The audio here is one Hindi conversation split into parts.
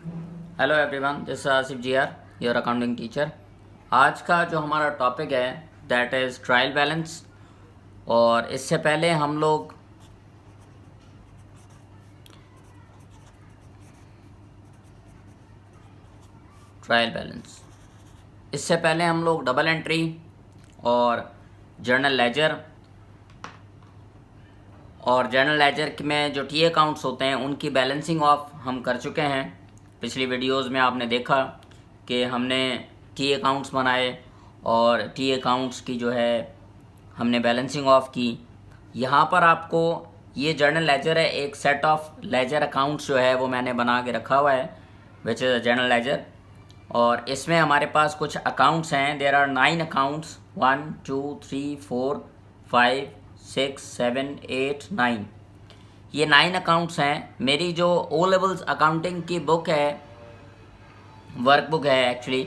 Hello everyone, this is Asif जियार, योर अकाउंटिंग टीचर। आज का जो हमारा टॉपिक है दैट इज़ ट्रायल बैलेंस। और इससे पहले हम लोग डबल एंट्री और जर्नल लेजर में जो टी अकाउंट्स होते हैं उनकी बैलेंसिंग ऑफ हम कर चुके हैं। पिछली वीडियोस में आपने देखा कि हमने टी अकाउंट्स बनाए और टी अकाउंट्स की जो है हमने बैलेंसिंग ऑफ की। यहाँ पर आपको ये जर्नल लेजर है, एक सेट ऑफ लेजर अकाउंट्स जो है वो मैंने बना के रखा हुआ है which is a journal ledger. और इसमें हमारे पास कुछ अकाउंट्स हैं। There are 9 accounts, 1 2 3 4 5 6 7 8 9। ये 9 अकाउंट्स हैं। मेरी जो ओ लेवल्स अकाउंटिंग की बुक है, वर्कबुक है एक्चुअली,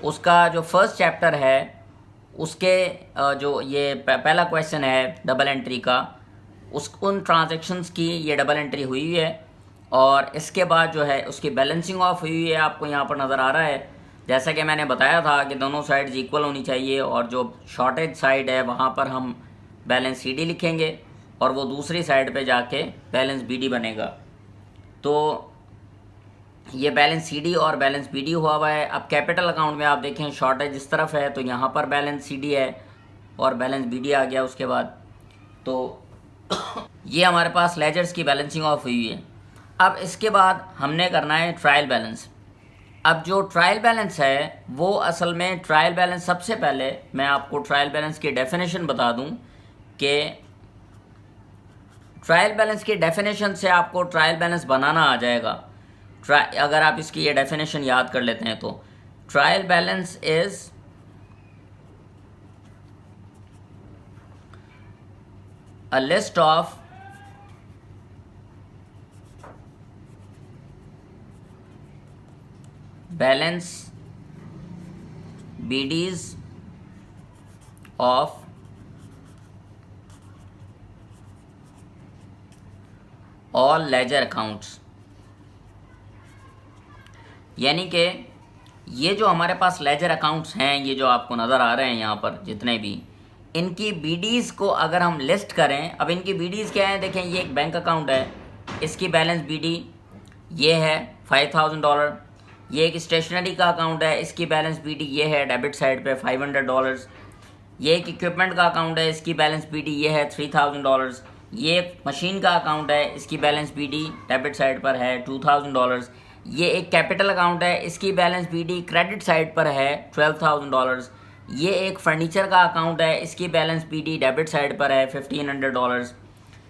उसका जो फर्स्ट चैप्टर है उसके जो ये पहला क्वेश्चन है डबल एंट्री का, उन ट्रांजैक्शंस की ये डबल एंट्री हुई है। और इसके बाद जो है उसकी बैलेंसिंग ऑफ हुई है, आपको यहाँ पर नज़र आ रहा है। जैसा कि मैंने बताया था कि दोनों साइड्स इक्वल होनी चाहिए और जो शॉर्टेज साइड है वहाँ पर हम बैलेंस CD लिखेंगे और वो दूसरी साइड पे जाके बैलेंस BD बनेगा। तो ये बैलेंस CD और बैलेंस BD हुआ है। अब कैपिटल अकाउंट में आप देखें शॉर्टेज इस तरफ है तो यहाँ पर बैलेंस CD है और बैलेंस BD आ गया उसके बाद। तो ये हमारे पास लेजर्स की बैलेंसिंग ऑफ हुई है। अब इसके बाद हमने करना है ट्रायल बैलेंस। अब जो ट्रायल बैलेंस है वो असल में ट्रायल बैलेंस, सबसे पहले मैं आपको ट्रायल बैलेंस की डेफिनेशन बता दूं कि ट्रायल बैलेंस की डेफिनेशन से आपको ट्रायल बैलेंस बनाना आ जाएगा। अगर आप इसकी ये डेफिनेशन याद कर लेते हैं तो trial balance is a list of balance BDs of all ledger accounts। यानी कि ये जो हमारे पास लेजर अकाउंट्स हैं, ये जो आपको नज़र आ रहे हैं यहाँ पर जितने भी, इनकी BDs को अगर हम लिस्ट करें, अब इनकी BDs क्या है, देखें ये एक बैंक अकाउंट है, इसकी बैलेंस BD ये है $5000। ये एक स्टेशनरी का अकाउंट है, इसकी बैलेंस BD ये है डेबिट साइड पे $500। ये एक इक्विपमेंट का अकाउंट है, इसकी बैलेंस BD ये है $3000। ये एक मशीन का अकाउंट है, इसकी बैलेंस BD डेबिट साइड पर है $2000। ये एक कैपिटल अकाउंट है, इसकी बैलेंस BD क्रेडिट साइड पर है $12,000। ये एक फर्नीचर का अकाउंट है, इसकी बैलेंस BD डेबिट साइड पर है $1500।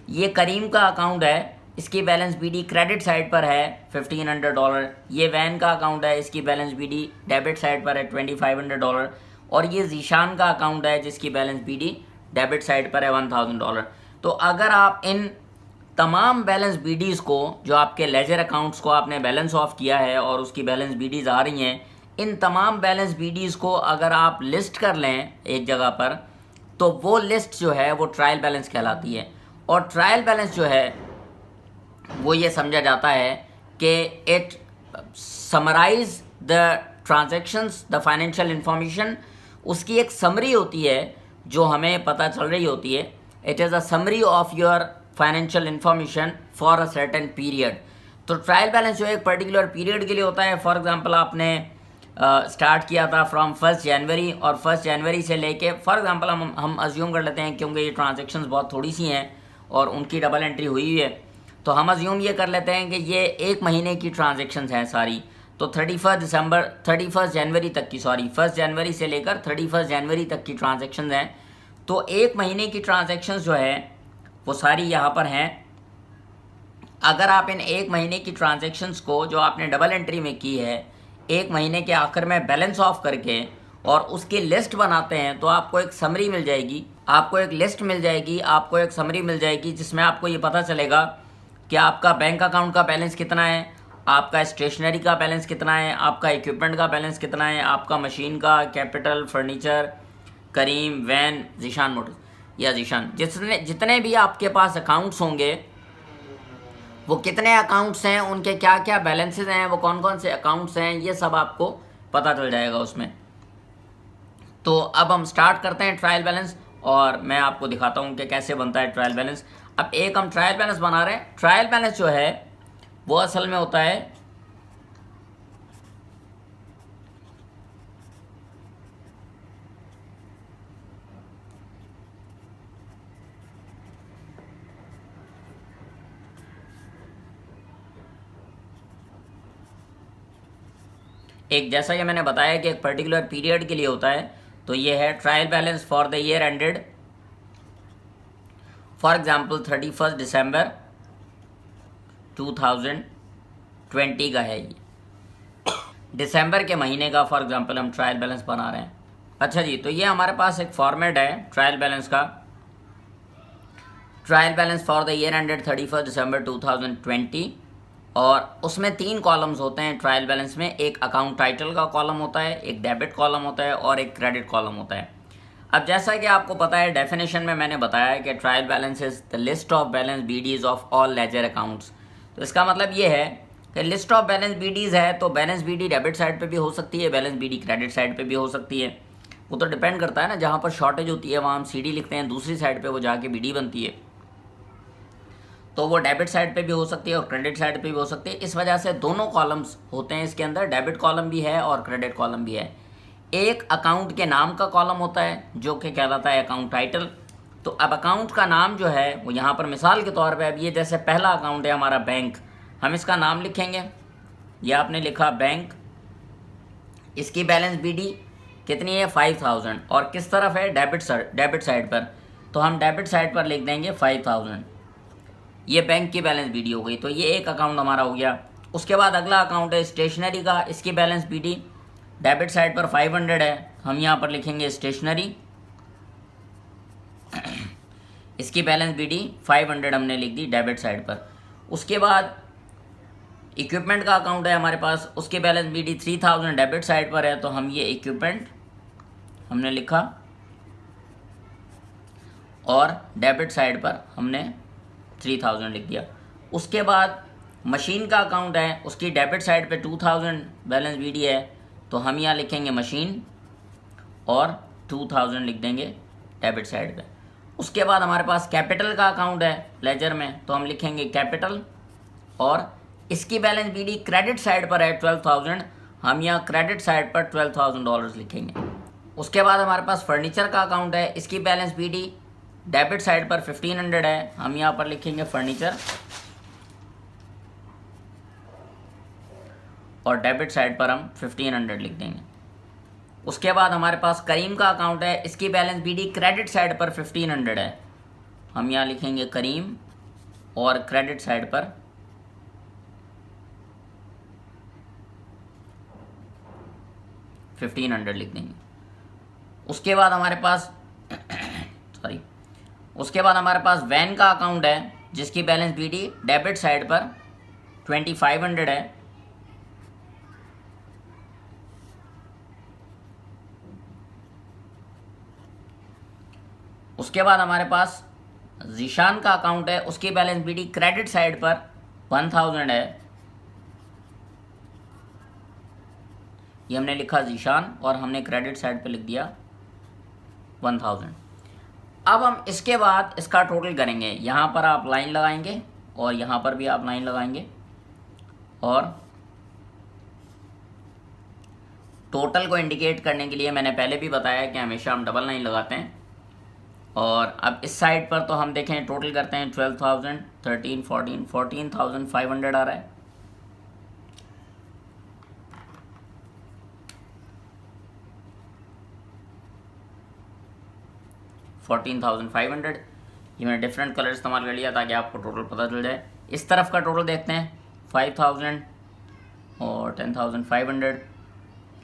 ये करीम का अकाउंट है, इसकी बैलेंस BD क्रेडिट साइड पर है $1500। ये वैन का अकाउंट है, इसकी बैलेंस BD डेबिट साइड पर है $2500। और ये जीशान का अकाउंट है जिसकी बैलेंस BD डेबिट साइड पर है $1000। तो अगर आप इन तमाम बैलेंस BDs को, जो आपके लेजर अकाउंट्स को आपने बैलेंस ऑफ किया है और उसकी बैलेंस BDs आ रही हैं, इन तमाम बैलेंस BDs को अगर आप लिस्ट कर लें एक जगह पर, तो वो लिस्ट जो है वो ट्रायल बैलेंस कहलाती है। और ट्रायल बैलेंस जो है वो ये समझा जाता है कि it summarise the transactions, the financial information. उसकी एक समरी होती है जो हमें पता चल रही होती है। It is a summary of your financial information for a certain period. तो ट्रायल बैलेंस जो है एक पर्टिकुलर पीरियड के लिए होता है। फॉर एग्जांपल आपने स्टार्ट किया था फ्रॉम 1 जनवरी और 1 जनवरी से लेके, फॉर एग्जांपल हम अज्यूम कर लेते हैं, क्योंकि ये ट्रांजैक्शंस बहुत थोड़ी सी हैं और उनकी डबल एंट्री हुई है, तो हम अज्यूम ये कर लेते हैं कि ये एक महीने की ट्रांजैक्शंस हैं सारी। तो 31 जनवरी तक की, 1 जनवरी से लेकर 31 जनवरी तक की ट्रांजैक्शंस हैं। तो एक महीने की ट्रांजैक्शंस जो है वो सारी यहाँ पर हैं। अगर आप इन एक महीने की ट्रांजैक्शंस को जो आपने डबल एंट्री में की है, एक महीने के आखिर में बैलेंस ऑफ करके और उसकी लिस्ट बनाते हैं, तो आपको एक समरी मिल जाएगी, आपको एक लिस्ट मिल जाएगी, आपको एक समरी मिल जाएगी, जिसमें आपको ये पता चलेगा कि आपका बैंक अकाउंट का बैलेंस कितना है, आपका स्टेशनरी का बैलेंस कितना है, आपका इक्विपमेंट का बैलेंस कितना है, आपका मशीन का, कैपिटल, फर्नीचर, करीम, वैन, जीशान मोटर्स या जीशान, जितने भी आपके पास अकाउंट्स होंगे वो कितने अकाउंट्स हैं, उनके क्या क्या बैलेंसेस हैं, वो कौन कौन से अकाउंट्स हैं, ये सब आपको पता चल जाएगा उसमें। तो अब हम स्टार्ट करते हैं ट्रायल बैलेंस, और मैं आपको दिखाता हूँ कि कैसे बनता है ट्रायल बैलेंस। अब एक हम ट्रायल बैलेंस बना रहे हैं। ट्रायल बैलेंस जो है वो असल में होता है एक, जैसा कि मैंने बताया कि एक पर्टिकुलर पीरियड के लिए होता है। तो ये है trial balance for the year ended, for example 31 दिसंबर 2020 का है ये, दिसंबर के महीने का फॉर एग्जांपल हम ट्रायल बैलेंस बना रहे हैं। अच्छा जी, तो ये हमारे पास एक फॉर्मेट है ट्रायल बैलेंस का। Trial balance for the year ended 31 दिसंबर 2020, और उसमें 3 कॉलम्स होते हैं ट्रायल बैलेंस में। एक अकाउंट टाइटल का कॉलम होता है, एक डेबिट कॉलम होता है, और एक क्रेडिट कॉलम होता है। अब जैसा कि आपको पता है, डेफिनेशन में मैंने बताया कि trial balance is the list of balance bidis of all ledger accounts. तो इसका मतलब ये है कि लिस्ट ऑफ बैलेंस बीडीज है, तो बैलेंस बीडी डेबिट साइड पे भी हो सकती है, बैलेंस बीडी क्रेडिट साइड पे भी हो सकती है। वो तो डिपेंड करता है ना, जहाँ पर शॉर्टेज होती है वहाँ हम सीडी लिखते हैं, दूसरी साइड पे वो जाके बीडी बनती है। तो वो डेबिट साइड पे भी हो सकती है और क्रेडिट साइड पे भी हो सकती है। इस वजह से दोनों कॉलम्स होते हैं इसके अंदर, डेबिट कॉलम भी है और क्रेडिट कॉलम भी है। एक अकाउंट के नाम का कॉलम होता है जो कि कहलाता है अकाउंट टाइटल। तो अब अकाउंट का नाम जो है वो यहाँ पर मिसाल के तौर पे, अब ये जैसे पहला अकाउंट है हमारा बैंक, हम इसका नाम लिखेंगे। ये आपने लिखा बैंक, इसकी बैलेंस बीडी कितनी है 5000, और किस तरफ है डेबिट साइड पर, तो हम डेबिट साइड पर लिख देंगे 5000। ये बैंक की बैलेंस बीडी हो गई। तो ये एक अकाउंट हमारा हो गया। उसके बाद अगला अकाउंट है स्टेशनरी का, इसकी बैलेंस बीडी डेबिट साइड पर 500 है, हम यहाँ पर लिखेंगे स्टेशनरी, इसकी बैलेंस बीडी 500 हमने लिख दी डेबिट साइड पर। उसके बाद इक्विपमेंट का अकाउंट है हमारे पास, उसकी बैलेंस बीडी 3000 डेबिट साइड पर है, तो हम ये इक्विपमेंट हमने लिखा और डेबिट साइड पर हमने 3000 लिख दिया। उसके बाद मशीन का अकाउंट है, उसकी डेबिट साइड पे 2000 बैलेंस बीडी है, तो हम यहाँ लिखेंगे मशीन और 2000 लिख देंगे डेबिट साइड पे। उसके बाद हमारे पास कैपिटल का अकाउंट है लेजर में, तो हम लिखेंगे कैपिटल, और इसकी बैलेंस बीडी क्रेडिट साइड पर है 12000, हम यहाँ क्रेडिट साइड पर $12,000 लिखेंगे। उसके बाद हमारे पास फर्नीचर का अकाउंट है, इसकी बैलेंस बीडी डेबिट साइड पर 1500 है, हम यहाँ पर लिखेंगे फर्नीचर और डेबिट साइड पर हम 1500 लिख देंगे। उसके बाद हमारे पास करीम का अकाउंट है, इसकी बैलेंस बीडी क्रेडिट साइड पर 1500 है, हम यहाँ लिखेंगे करीम और क्रेडिट साइड पर 1500 लिख देंगे। उसके बाद हमारे पास उसके बाद हमारे पास वैन का अकाउंट है, जिसकी बैलेंस बीडी डेबिट साइड पर 2500 है, उसके बाद हमारे पास जीशान का अकाउंट है, उसकी बैलेंस बीडी क्रेडिट साइड पर 1000 है, ये हमने लिखा जीशान और हमने क्रेडिट साइड पे लिख दिया 1000। अब हम इसके बाद इसका टोटल करेंगे, यहाँ पर आप लाइन लगाएंगे और यहाँ पर भी आप लाइन लगाएंगे, और टोटल को इंडिकेट करने के लिए मैंने पहले भी बताया कि हमेशा हम डबल लाइन लगाते हैं। और अब इस साइड पर तो हम देखें टोटल करते हैं 12,000, 13, 14, 14,500 आ रहा है। $14,500, ये मैंने डिफरेंट कलर इस्तेमाल कर लिया ताकि आपको टोटल पता चल जाए। इस तरफ का टोटल देखते हैं 5,000 और 10,500,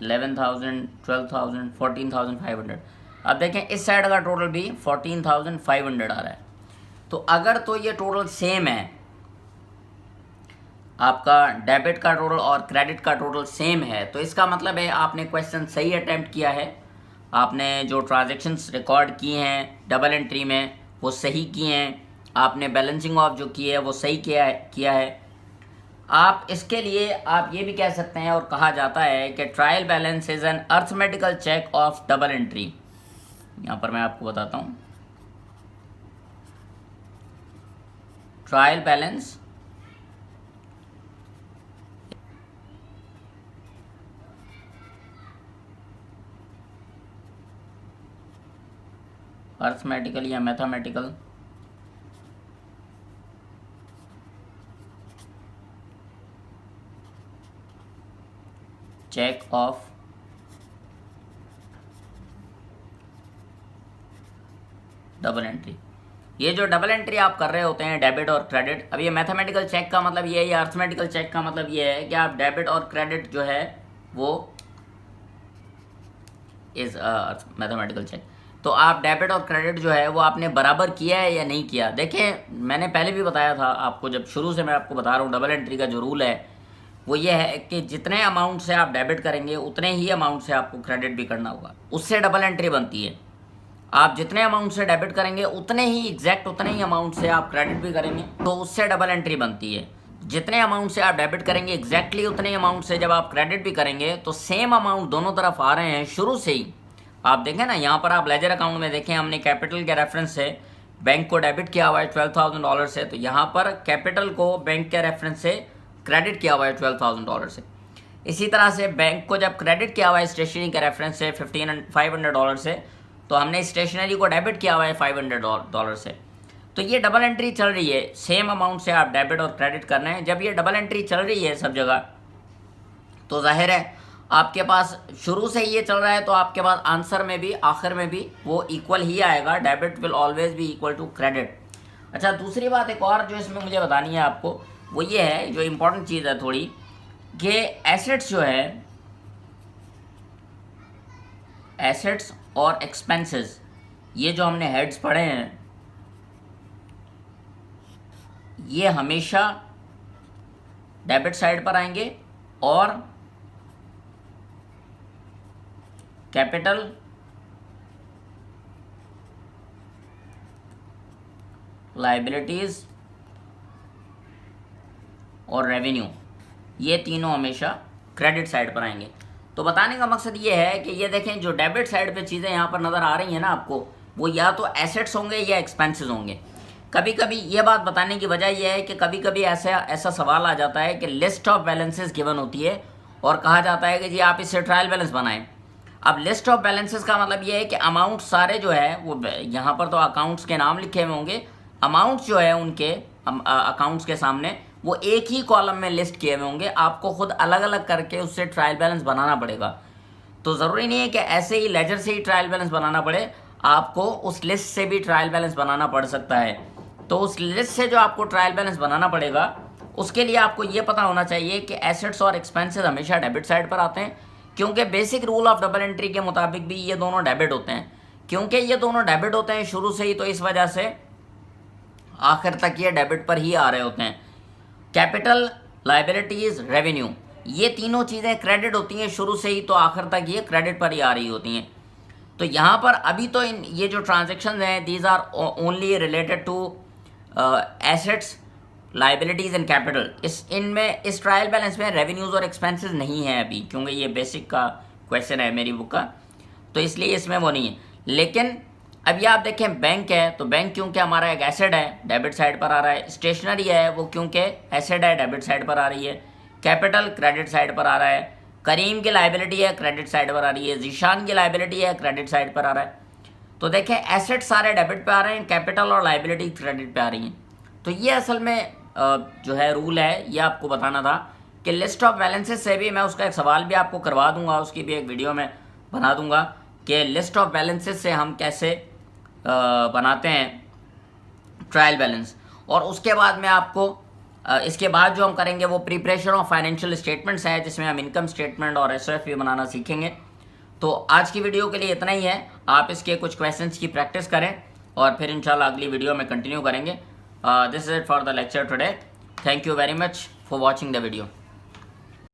11,000, 12,000, 14,500। अब देखें इस साइड का टोटल भी 14,500 आ रहा है। तो अगर तो ये टोटल सेम है, आपका डेबिट का टोटल और क्रेडिट का टोटल सेम है, तो इसका मतलब है आपने क्वेश्चन सही अटेम्प्ट किया है, आपने जो ट्रांजैक्शंस रिकॉर्ड किए हैं डबल एंट्री में वो सही किए हैं, आपने बैलेंसिंग ऑफ जो की है वो सही किया है। आप इसके लिए आप ये भी कह सकते हैं और कहा जाता है कि trial balance is an arithmetical check of double entry. यहाँ पर मैं आपको बताता हूँ, ट्रायल बैलेंस अर्थमेटिकल या mathematical check of double entry. ये जो डबल एंट्री आप कर रहे होते हैं डेबिट और क्रेडिट, अब ये मैथमेटिकल चेक का मतलब ये है, या अर्थमेटिकल चेक का मतलब ये है कि आप डेबिट और क्रेडिट जो है वो इज मैथमेटिकल चेक। तो आप डेबिट और क्रेडिट जो है वो आपने बराबर किया है या नहीं किया। देखें, मैंने पहले भी बताया था आपको, जब शुरू से मैं आपको बता रहा हूँ डबल एंट्री का जो रूल है वो ये है कि जितने अमाउंट से आप डेबिट करेंगे उतने ही अमाउंट से आपको क्रेडिट भी करना होगा, उससे डबल एंट्री बनती है। आप जितने अमाउंट से डेबिट करेंगे उतने ही एग्जैक्ट उतने ही अमाउंट से आप क्रेडिट भी करेंगे, तो उससे डबल एंट्री बनती है। जितने अमाउंट से आप डेबिट करेंगे एग्जैक्टली उतने अमाउंट से जब आप क्रेडिट भी करेंगे तो सेम अमाउंट दोनों तरफ आ रहे हैं शुरू से ही। आप देखें ना, यहाँ पर आप लेजर अकाउंट में देखें, हमने कैपिटल के रेफरेंस से बैंक को डेबिट किया हुआ है $12,000 से, तो यहाँ पर कैपिटल को बैंक के रेफरेंस से क्रेडिट किया हुआ है $12,000 से। इसी तरह से बैंक को जब क्रेडिट किया हुआ है स्टेशनरी के रेफरेंस से $500 से, तो हमने स्टेशनरी को डेबिट किया हुआ है $500 से। तो ये डबल एंट्री चल रही है, सेम अमाउंट से आप डेबिट और क्रेडिट कर रहे हैं। जब ये डबल एंट्री चल रही है सब जगह, तो जाहिर है आपके पास शुरू से ये चल रहा है, तो आपके पास आंसर में भी आखिर में भी वो इक्वल ही आएगा, debit will always be equal to credit. अच्छा, दूसरी बात एक और जो इसमें मुझे बतानी है आपको, वो ये है, जो इम्पोर्टेंट चीज़ है थोड़ी, कि एसेट्स जो है, एसेट्स और एक्सपेंसेस, ये जो हमने हेड्स पढ़े हैं, ये हमेशा डेबिट साइड पर आएंगे और कैपिटल, लायबिलिटीज और रेवेन्यू, ये तीनों हमेशा क्रेडिट साइड पर आएंगे। तो बताने का मकसद ये है कि ये देखें, जो डेबिट साइड पे चीज़ें यहाँ पर नज़र आ रही हैं ना आपको, वो या तो एसेट्स होंगे या एक्सपेंसेस होंगे। कभी कभी ये बात बताने की वजह यह है कि कभी कभी ऐसा सवाल आ जाता है कि लिस्ट ऑफ बैलेंसेस गिवन होती है और कहा जाता है कि जी आप इससे ट्रायल बैलेंस बनाएं। अब लिस्ट ऑफ बैलेंसेस का मतलब ये है कि अमाउंट सारे जो है वो, यहाँ पर तो अकाउंट्स के नाम लिखे हुए होंगे, अमाउंट्स जो है उनके अकाउंट्स के सामने वो एक ही कॉलम में लिस्ट किए हुए होंगे। आपको खुद अलग अलग करके उससे ट्रायल बैलेंस बनाना पड़ेगा। तो ज़रूरी नहीं है कि ऐसे ही लेजर से ही ट्रायल बैलेंस बनाना पड़े, आपको उस लिस्ट से भी ट्रायल बैलेंस बनाना पड़ सकता है। तो उस लिस्ट से जो आपको ट्रायल बैलेंस बनाना पड़ेगा, उसके लिए आपको ये पता होना चाहिए कि एसेट्स और एक्सपेंसेस हमेशा डेबिट साइड पर आते हैं, क्योंकि basic rule of double entry के मुताबिक भी ये दोनों डेबिट होते हैं। क्योंकि ये दोनों डेबिट होते हैं शुरू से ही, तो इस वजह से आखिर तक ये डेबिट पर ही आ रहे होते हैं। कैपिटल, लायबिलिटीज़, रेवेन्यू, ये तीनों चीज़ें क्रेडिट होती हैं शुरू से ही, तो आखिर तक ये क्रेडिट पर ही आ रही होती हैं। तो यहाँ पर अभी तो ये जो ट्रांजेक्शन हैं, these are only related to assets, liabilities and capital. इस ट्रायल बैलेंस में रेवेन्यूज़ और एक्सपेंसेस नहीं है अभी, क्योंकि ये बेसिक का क्वेश्चन है मेरी बुक का, तो इसलिए इसमें वो नहीं है। लेकिन अभी आप देखें, बैंक है, तो बैंक क्योंकि हमारा एक एसेट है, डेबिट साइड पर आ रहा है। स्टेशनरी है, वो क्योंकि एसेट है, डेबिट साइड पर आ रही है। कैपिटल क्रेडिट साइड पर आ रहा है। करीम की लाइबिलिटी है, क्रेडिट साइड पर आ रही है। जीशान की लाइबिलिटी है, क्रेडिट साइड पर आ रहा है। तो देखें, एसेट सारे डेबिट पे आ रहे हैं, कैपिटल और लाइबिलिटी क्रेडिट पे आ रही हैं। तो ये असल में जो है रूल है, ये आपको बताना था कि लिस्ट ऑफ बैलेंसेस से भी मैं उसका एक सवाल भी आपको करवा दूंगा, उसकी भी एक वीडियो में बना दूंगा कि लिस्ट ऑफ बैलेंसेस से हम कैसे बनाते हैं ट्रायल बैलेंस। और उसके बाद में आपको इसके बाद जो हम करेंगे वो प्रिपरेशन ऑफ फाइनेंशियल स्टेटमेंट्स है, जिसमें हम इनकम स्टेटमेंट और एसएफ भी बनाना सीखेंगे। तो आज की वीडियो के लिए इतना ही है। आप इसके कुछ क्वेश्चंस की प्रैक्टिस करें और फिर इंशाल्लाह अगली वीडियो में कंटिन्यू करेंगे। This is it for the lecture today. Thank you very much for watching the video.